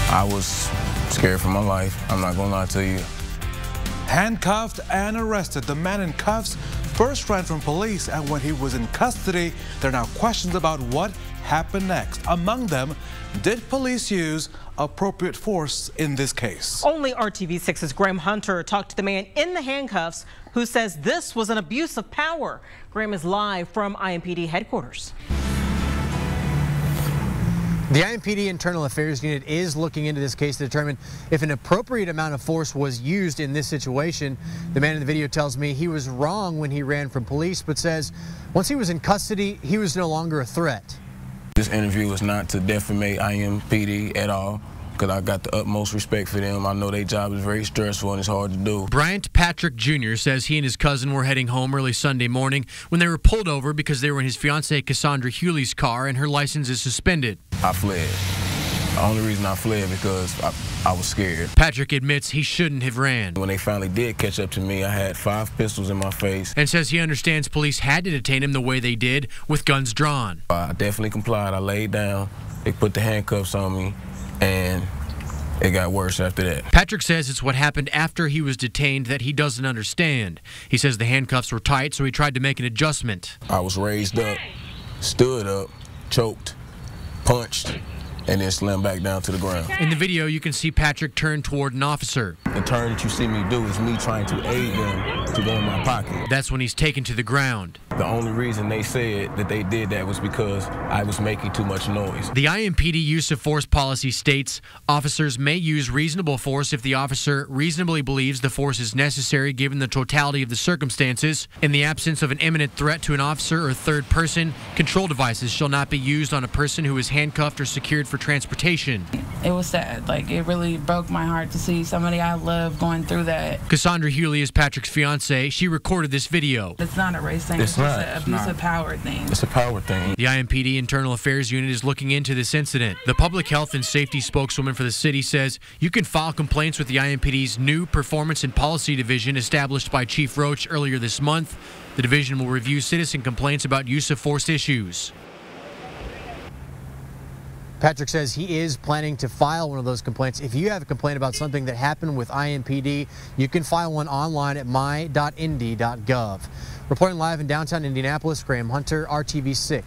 I was scared for my life. I'm not gonna lie to you. Handcuffed and arrested, the man in cuffs first ran from police, and when he was in custody, there are now questions about what happened next. Among them, did police use appropriate force in this case? Only RTV6's Graham Hunter talked to the man in the handcuffs who says this was an abuse of power. Graham is live from IMPD headquarters. The IMPD Internal Affairs Unit is looking into this case to determine if an appropriate amount of force was used in this situation. The man in the video tells me he was wrong when he ran from police, but says once he was in custody, he was no longer a threat. This interview was not to defamate IMPD at all, because I got the utmost respect for them. I know their job is very stressful and it's hard to do. Bryant Patrick Jr. says he and his cousin were heading home early Sunday morning when they were pulled over because they were in his fiancée Cassandra Hewley's car and her license is suspended. I fled. The only reason I fled because I was scared. Patrick admits he shouldn't have ran. When they finally did catch up to me, I had 5 pistols in my face. And says he understands police had to detain him the way they did, with guns drawn. I definitely complied. I laid down. They put the handcuffs on me, and it got worse after that. Patrick says it's what happened after he was detained that he doesn't understand. He says the handcuffs were tight, so he tried to make an adjustment. I was raised up, stood up, choked, punched, and then slammed back down to the ground. In the video, you can see Patrick turn toward an officer. The turn that you see me do is me trying to aid them to go in my pocket. That's when he's taken to the ground. The only reason they said that they did that was because I was making too much noise. The IMPD use of force policy states officers may use reasonable force if the officer reasonably believes the force is necessary given the totality of the circumstances. In the absence of an imminent threat to an officer or third person, control devices shall not be used on a person who is handcuffed or secured for transportation. It was sad. Like, it really broke my heart to see somebody I love going through that. Cassandra Hewley is Patrick's fiancée. She recorded this video. It's not a race thing. It's just an abuse of power thing. It's a power thing. The IMPD Internal Affairs Unit is looking into this incident. The public health and safety spokeswoman for the city says you can file complaints with the IMPD's new Performance and Policy Division established by Chief Roach earlier this month. The division will review citizen complaints about use of force issues. Patrick says he is planning to file one of those complaints. If you have a complaint about something that happened with IMPD, you can file one online at my.indy.gov. Reporting live in downtown Indianapolis, Graham Hunter, RTV6.